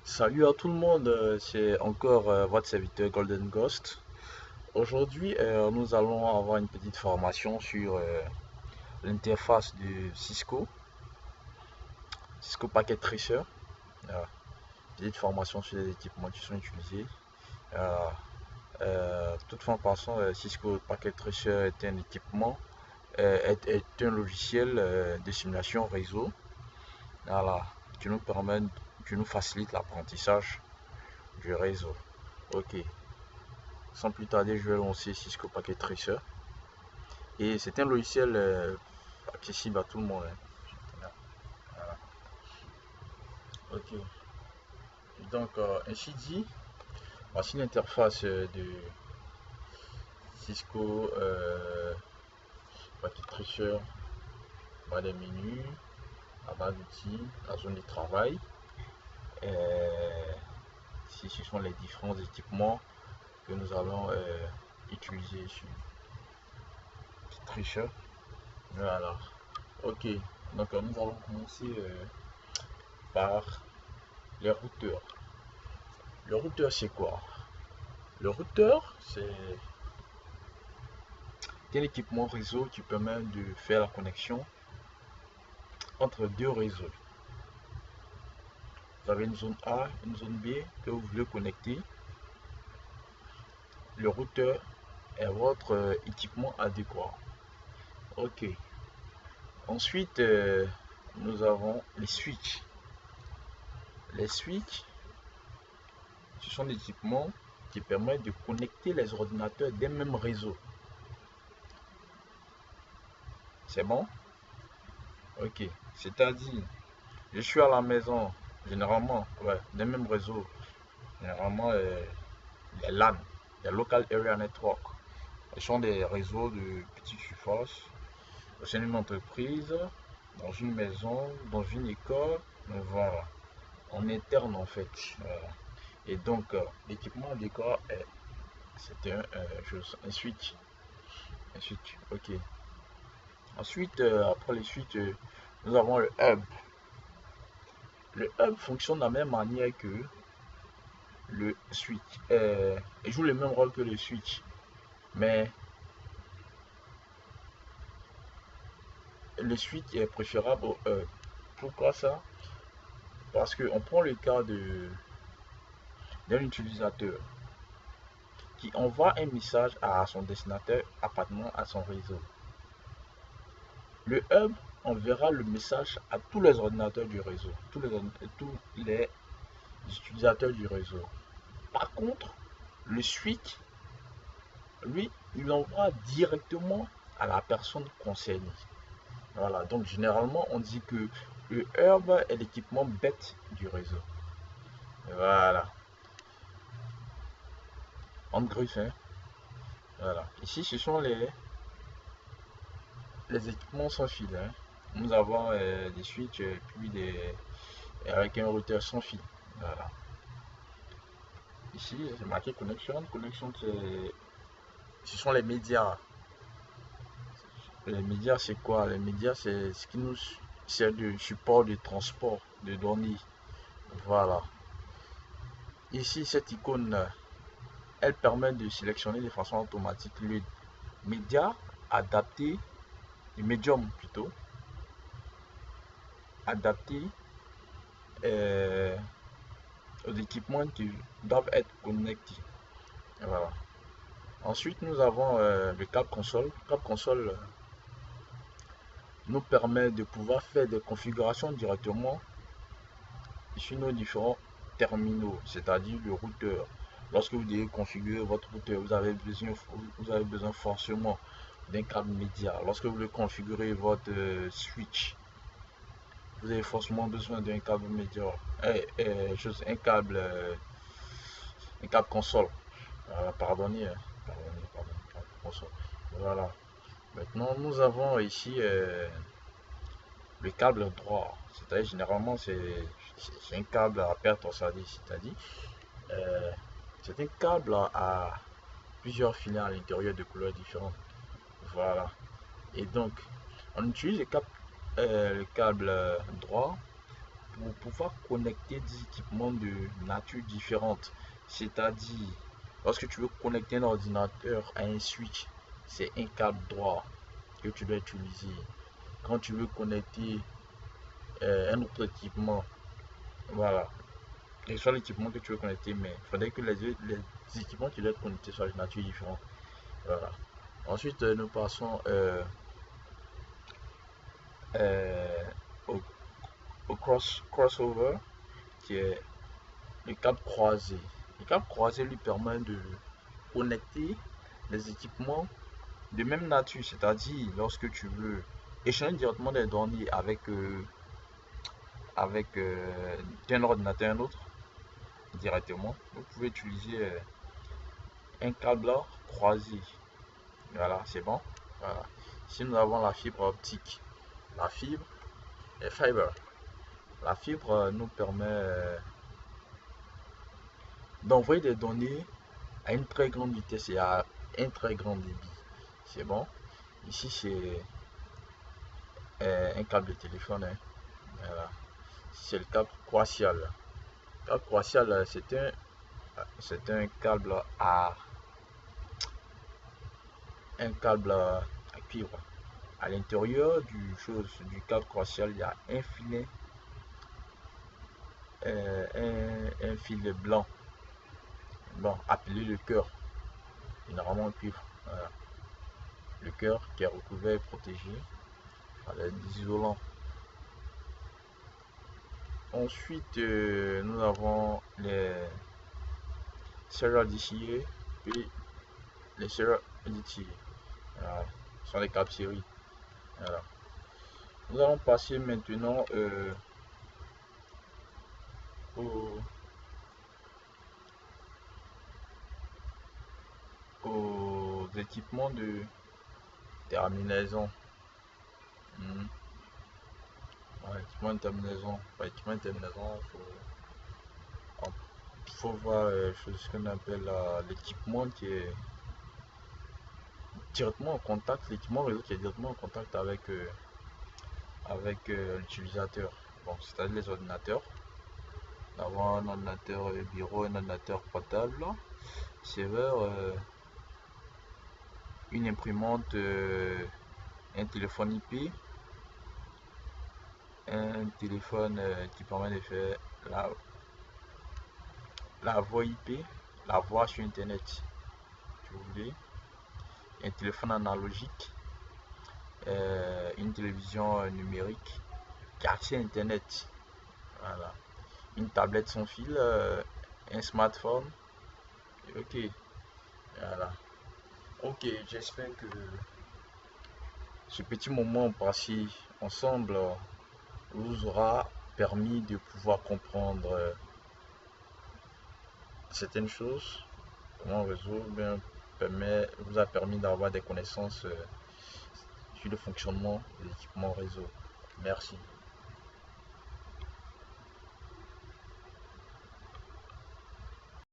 Salut à tout le monde, c'est encore votre serviteur Golden Ghost. Aujourd'hui, nous allons avoir une petite formation sur l'interface de Cisco Packet Tracer. Voilà. Petite formation sur les équipements qui sont utilisés. Voilà. Toute fois en passant, Cisco Packet Tracer est un équipement, est un logiciel de simulation réseau, voilà, qui nous permet, qui nous facilite l'apprentissage du réseau. Ok. Sans plus tarder, je vais lancer Cisco Packet Tracer. Et c'est un logiciel accessible à tout le monde, hein. Voilà. Ok. Donc, ainsi dit, voici l'interface de Cisco Packet Tracer. Bas des menus, la barre d'outils, la zone de travail. Ici, ce sont les différents équipements que nous allons utiliser sur Tracer. Voilà. Ok. Donc, nous allons commencer par les routeurs. Le routeur, c'est quoi? Le routeur, c'est un équipement réseau qui permet de faire la connexion entre deux réseaux. Vous avez une zone A, une zone B que vous voulez connecter. Le routeur est votre équipement adéquat. Ok. Ensuite, nous avons les switches. Les switches, ce sont des équipements qui permettent de connecter les ordinateurs d'un même réseau. C'est bon? Ok. C'est-à-dire, je suis à la maison, généralement, ouais, d'un même réseau. Généralement, les LAN, les Local Area Network. Ce sont des réseaux de petite surface au sein d'une entreprise, dans une maison, dans une école. Voilà, en interne en fait. Voilà. Et donc, l'équipement adéquat c'est un switch. Un switch, ok. Ensuite, après les switches, nous avons le hub. Le hub fonctionne de la même manière que le switch. Il joue le même rôle que le switch. Mais le switch est préférable au hub. Pourquoi ça? Parce qu'on prend le cas d'un utilisateur qui envoie un message à son destinataire appartenant à son réseau. Le hub enverra le message à tous les ordinateurs du réseau, tous les utilisateurs du réseau. Par contre, le switch, lui, il envoie directement à la personne concernée. Voilà, donc généralement, on dit que le hub est l'équipement bête du réseau. Voilà, en griffe, hein. Voilà. Ici, ce sont les équipements sans fil, hein. Nous avons des switches puis avec un routeur sans fil. Voilà. Ici, c'est marqué connection. Connection, ce sont les médias. Les médias, c'est quoi? Les médias, c'est ce qui nous sert de support de transport de données. Voilà. Ici, cette icône, elle permet de sélectionner de façon automatique le média adapté, le médium plutôt, adapté euh, aux équipements qui doivent être connectés. Voilà. Ensuite, nous avons le câble console. Le câble console nous permet de pouvoir faire des configurations directement sur nos différents terminaux, c'est-à-dire le routeur. Lorsque vous devez configurer votre routeur, vous avez besoin forcément d'un câble média. Lorsque vous voulez configurer votre switch, vous avez forcément besoin d'un câble média, un câble console. Voilà, pardonnez, hein. Pardonnez, câble console. Voilà. Maintenant, nous avons ici le câble droit. C'est-à-dire, généralement, c'est un câble à perte torsadée. C'est-à-dire, euh, c'est un câble à plusieurs filets à l'intérieur de couleurs différentes. Voilà. Et donc, on utilise le câble droit pour pouvoir connecter des équipements de nature différente. C'est-à-dire, lorsque tu veux connecter un ordinateur à un switch, c'est un câble droit que tu dois utiliser. Quand tu veux connecter un autre équipement, voilà, quel soit l'équipement que tu veux connecter, mais il faudrait que les équipements que tu dois connecter soient de nature différente. Voilà. Ensuite, nous passons euh, au, au crossover, qui est le câble croisé. Le câble croisé lui permet de connecter les équipements de même nature, c'est-à-dire lorsque tu veux échanger directement des données avec d'un ordinateur à un autre directement, vous pouvez utiliser un câble croisé. Voilà, c'est bon. Voilà. Ici, nous avons la fibre optique. La fibre est fiber. La fibre nous permet d'envoyer des données à une très grande vitesse et à un très grand débit. C'est bon. Ici, c'est un câble de téléphone. Hein. Voilà. C'est le câble coaxial. Le câble coaxial, c'est un câble à cuivre. À l'intérieur du câble coaxial, il y a un filet, un filet blanc, appelé le cœur, généralement en cuivre. Voilà. Le cœur qui est recouvert et protégé par des isolants. Ensuite, nous avons les serial DCA et les serial DTA. Voilà. Ce sont les câbles série. Voilà. Nous allons passer maintenant aux équipements de terminaison. Équipement de terminaison. Équipement de terminaison, il faut voir ce qu'on appelle l'équipement qui est directement en contact, l'équipement réseau qui est directement en contact avec l'utilisateur. Bon, c'est-à-dire les ordinateurs. Nous avons un ordinateur bureau, un ordinateur portable, serveur, une imprimante, un téléphone IP, un téléphone qui permet de faire la voix IP, la voix sur internet, si vous voulez, un téléphone analogique, une télévision numérique qui a accès à internet, voilà, une tablette sans fil, un smartphone. Ok, voilà. Ok, j'espère que ce petit moment passé ensemble vous aura permis de pouvoir comprendre certaines choses, comment réseau vous a permis d'avoir des connaissances sur le fonctionnement des équipements réseau. Merci.